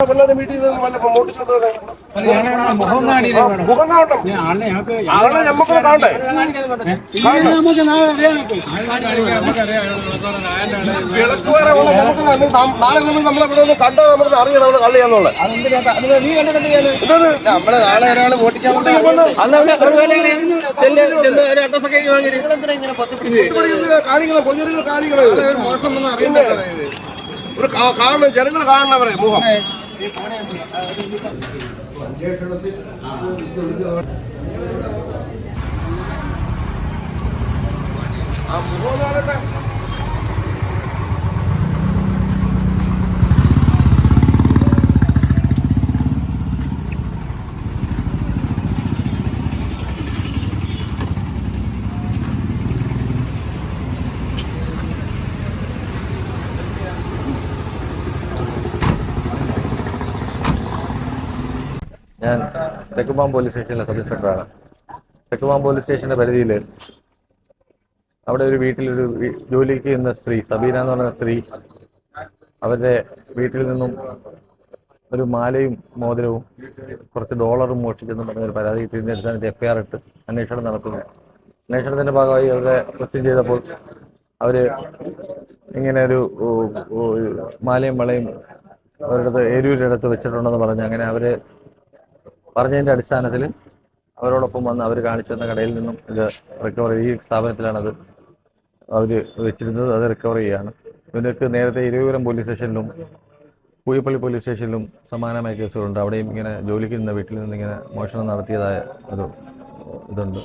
പിള്ളേരെ വീട്ടിൽ നിന്ന് വല്ല മോട്ടിച്ചോണ്ട് മുഖം കാണണം. ആളെ നമുക്ക് കാണണ്ടേ? വിളക്കുവരെ നമുക്ക് നാളെ നമ്മൾ നമ്മളെ ഇവിടെ കണ്ടാൽ നമുക്ക് അറിയണം നമ്മൾ കള്ളിയാന്നുള്ളത്. നമ്മള് നാളെ ഒരാള് വോട്ടിക്കാൻ കാണണം, ജനങ്ങൾ കാണണവരെ മുഖം. ആ മുഖം കാണട്ടെ. ഞാൻ തെക്കുംപാം പോലീസ് സ്റ്റേഷനിലെ സബ് ഇൻസ്പെക്ടറാണ്. തെക്കുംപാം പോലീസ് സ്റ്റേഷന്റെ പരിധിയിൽ അവിടെ ഒരു വീട്ടിലൊരു ജോലിക്ക് നിന്ന സ്ത്രീ സബീന എന്ന് പറയുന്ന സ്ത്രീ അവരുടെ വീട്ടിൽ നിന്നും ഒരു മാലയും മോതിരവും കുറച്ച് ഡോളറും മോഷ്ടിച്ചെന്ന് പറഞ്ഞൊരു പരാതി കിട്ടിയതിൻ്റെ അടിസ്ഥാനത്തിൽ FIR ഇട്ട് അന്വേഷണം നടത്തുന്നു. അന്വേഷണത്തിന്റെ ഭാഗമായി അവരെ ക്വസ്റ്റ്യൻ ചെയ്തപ്പോൾ അവര് ഇങ്ങനെ ഒരു മാലയും വളയും അവരുടെ ഏരൂരിൻ്റെ അടുത്ത് വെച്ചിട്ടുണ്ടെന്ന് പറഞ്ഞ് അങ്ങനെ അവര് പറഞ്ഞതിൻ്റെ അടിസ്ഥാനത്തിൽ അവരോടൊപ്പം വന്ന് അവർ കാണിച്ചു തന്ന കടയിൽ നിന്നും ഇത് റിക്കവർ ഈ സ്ഥാപനത്തിലാണത് അവർ വെച്ചിരുന്നത്. അത് റിക്കവർ ചെയ്യുകയാണ്. ഇവർക്ക് നേരത്തെ ഇരവിപുരം പോലീസ് സ്റ്റേഷനിലും പൂയപ്പള്ളി പോലീസ് സ്റ്റേഷനിലും സമാനമായ കേസുകളുണ്ട്. അവിടെയും ഇങ്ങനെ ജോലിക്ക് നിന്ന വീട്ടിൽ നിന്ന് ഇങ്ങനെ മോഷണം നടത്തിയതായ ഒരു ഇതുണ്ട്.